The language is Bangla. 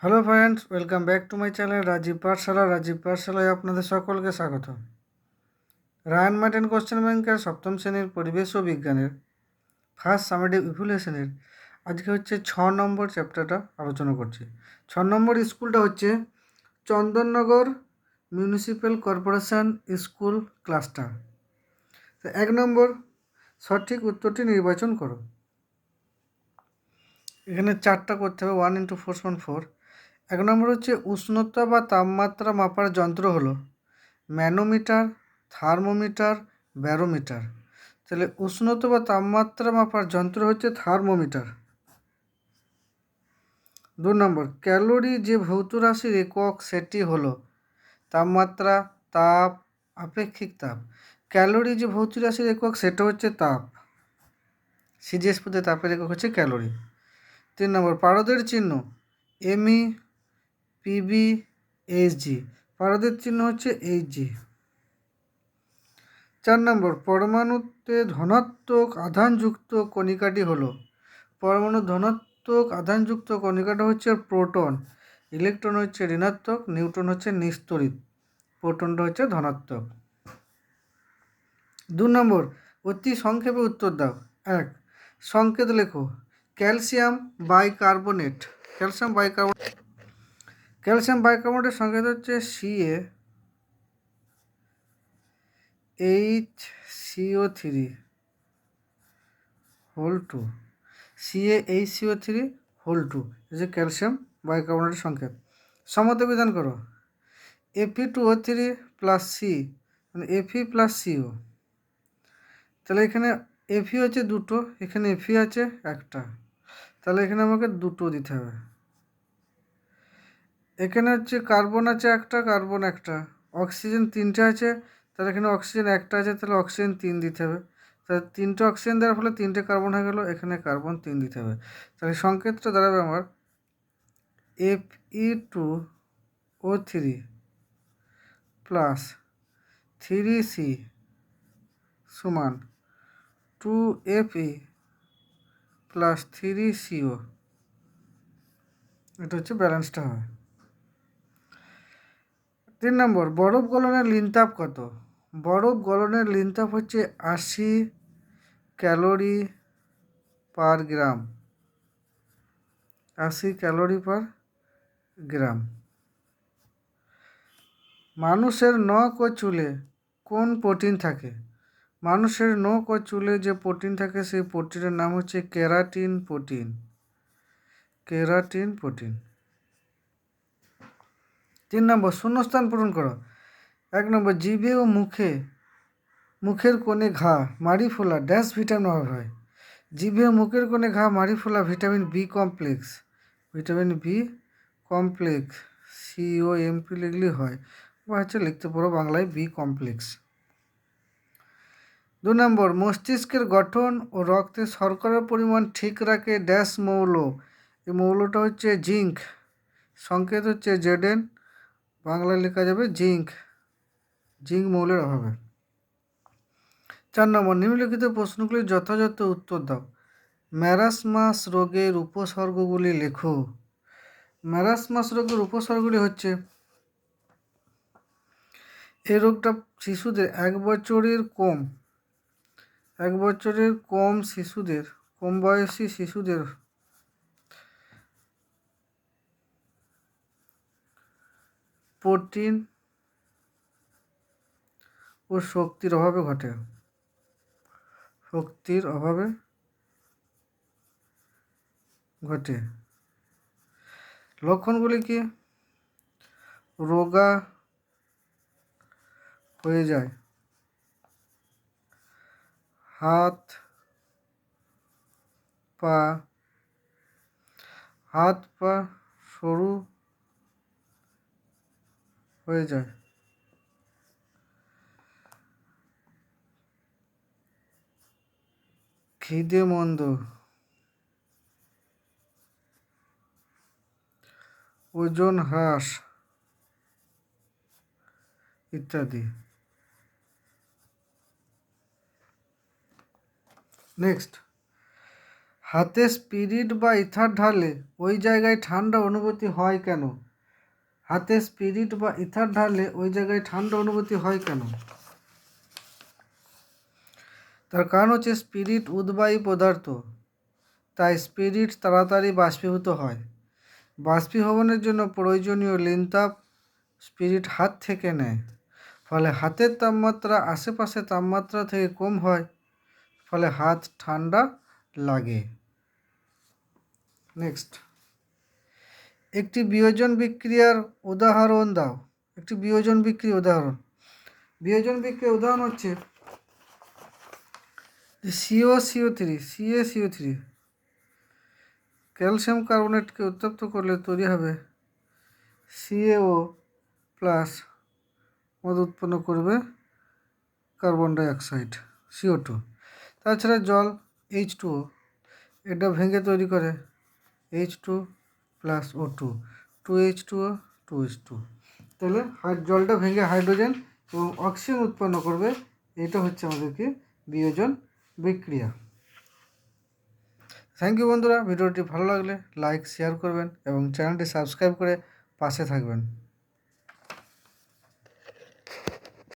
Hello friends, welcome back to my channel Rajib পাঠশালায় আপনাদের সকলকে স্বাগত। রায়ান মার্টিন কোশ্চেন ব্যাংকের সপ্তম শ্রেণীর পরিবেশ ও বিজ্ঞানের ফার্স্ট সামেটিভ ইভ্যালুয়েশনের আজকে হচ্ছে 6 নম্বর চ্যাপ্টারটা আলোচনা করছি। 6 নম্বর স্কুলটা হচ্ছে Chandannagar municipal corporation school cluster. তো 1 নম্বর সঠিক উত্তরটি নির্বাচন করো। এখানে 4টা করতে হবে, 1 × 4 = 4। 1 নম্বর হচ্ছে উষ্ণতা বা তাপমাত্রা মাপার যন্ত্র হলো ম্যানোমিটার, থার্মোমিটার, ব্যারোমিটার। তাহলে উষ্ণতা বা তাপমাত্রা মাপার যন্ত্র হচ্ছে থার্মোমিটার। 2 নম্বর ক্যালোরি যে ভৌত রাশির একক সেটি হলো তাপমাত্রা, তাপ, আপেক্ষিক তাপ। ক্যালোরি যে ভৌত রাশির একক সেটা হচ্ছে তাপ। সিজিএস পদে তাপের একক হচ্ছে ক্যালোরি। 3 নম্বর পারদের চিহ্ন এমই, পিবি, এইচজি। পারদের চিহ্ন হচ্ছে এইচজি। 4 নম্বর পরমাণুতে ধনাত্মক আধানযুক্ত কণিকাটি হলো পরমাণু ধনাত্মক আধানযুক্ত কণিকাটা হচ্ছে প্রোটন, ইলেকট্রন হচ্ছে ঋণাত্মক, নিউট্রন হচ্ছে নিস্তড়িত, প্রোটনটা হচ্ছে ধনাত্মক। 2 নম্বর অতি সংক্ষেপে উত্তর দাও। 1 সংকেত লেখো ক্যালসিয়াম বাইকার্বনেট। ক্যালসিয়াম বাইকার্বনেটের সংকেত হচ্ছে CaHCO3 হোল 2। CaHCO3 হোল 2 এই যে ক্যালসিয়াম বাইকার্বনেটের সংকেত। সমতা বিধান করো Fe2O3 + C মানে Fe + CO। তাহলে এখানে Fe হচ্ছে 2টো, এখানে Fe আছে 1টা, তাহলে এখানে আমাকে 2টো দিতে হবে। এখানে হচ্ছে কার্বন আছে 1টা, কার্বন 1টা, অক্সিজেন 3টে আছে, তাহলে এখানে অক্সিজেন 1টা আছে, তাহলে অক্সিজেন 3 দিতে হবে। তাহলে 3টে অক্সিজেন দেওয়ার ফলে 3টে কার্বন হয়ে গেল, এখানে কার্বন 3 দিতে হবে। তাহলে সংকেতটা দাঁড়াবে আমার Fe2O3 + 3C = 2Fe + 3CO। এটা হচ্ছে ব্যালেন্সটা হয়। 3 নম্বর বরফ গলনের লিনতাপ কত? বরফ গলনের লিনতাপ হচ্ছে 80 ক্যালোরি পার গ্রাম। 80 ক্যালোরি পার গ্রাম। মানুষের নখ ও চুলে কোন প্রোটিন থাকে? মানুষের নখ ও চুলে যে প্রোটিন থাকে সেই প্রোটিনের নাম হচ্ছে কেরাটিন প্রোটিন। Keratin protein. 3 নম্বর শূন্যস্থান পূরণ করো। 1 নম্বর জিভে ও মুখের কোণে ঘা, মাড়ি ফোলা ড্যাশ ভিটামিন অভাব হয়। জিভে ও মুখের কোণে ঘা, মাড়ি ফোলা vitamin B complex. Vitamin B complex COMP লিখলে হয়, বা হচ্ছে লিখতে পারো বাংলায় বি কমপ্লেক্স। 2 নম্বর মস্তিষ্কের গঠন ও রক্তে শর্করার পরিমাণ ঠিক রাখে ড্যাশ মৌল। এই মৌলটা হচ্ছে জিঙ্ক। সংকেত হচ্ছে Zn, বাংলায় লেখা যাবে জিঙ্ক। জিঙ্ক মৌলের অভাবে। 4 নম্বর নিম্নলিখিত প্রশ্নগুলির যথাযথ উত্তর দাও। ম্যারাসমাস রোগের উপসর্গগুলি লেখো। ম্যারাসমাস রোগের উপসর্গগুলি হচ্ছে এই রোগটা শিশুদের 1 বছরের কম বয়সী শিশুদের প্রোটিন ও শক্তির অভাবে ঘটে। লক্ষণগুলি কি? রোগা হয়ে যায়, হাত পা সরু হয়ে যায়, খিদে মন্দ, ওজন হ্রাস ইত্যাদি। নেক্সট, হাতে স্পিরিট বা ইথার ঢাললে ওই জায়গায় ঠান্ডা অনুভূতি হয় কেন? হাতে স্পিরিট বা ইথার ঢাললে ওই জায়গায় ঠান্ডা অনুভূতি হয় কেন? তার কারণ হচ্ছে স্পিরিট উদ্বায়ী পদার্থ, তাই স্পিরিট তাড়াতাড়ি বাষ্পীভূত হয়। বাষ্পীভবনের জন্য প্রয়োজনীয় লিনতাপ স্পিরিট হাত থেকে নেয়, ফলে হাতের তাপমাত্রা আশেপাশের তাপমাত্রা থেকে কম হয়, ফলে হাত ঠান্ডা লাগে। নেক্সট, একটি বিয়োজন বিক্রিয়ার উদাহরণ দাও। একটি বিয়োজন বিক্রিয়ার উদাহরণ। বিয়োজন বিক্রিয়ার উদাহরণ হচ্ছে CaCO3 ক্যালসিয়াম কার্বনেটকে উত্তপ্ত করলে তৈরি হবে CaO প্লাস মধ্যে উৎপন্ন করবে কার্বন ডাইঅক্সাইড CO2। তাছাড়া জল H2O, এটা ভেঙে তৈরি করে H2 plus O2, 2H2O 2H2। তাহলে জলটা ভেঙে হাইড্রোজেন এবং অক্সিজেন উৎপন্ন করবে। এটা হচ্ছে আমাদের কি বিয়োজন বিক্রিয়া। থ্যাংক ইউ বন্ধুরা, ভিডিওটি ভালো লাগলে লাইক শেয়ার করবেন এবং চ্যানেলটি সাবস্ক্রাইব করে পাশে থাকবেন।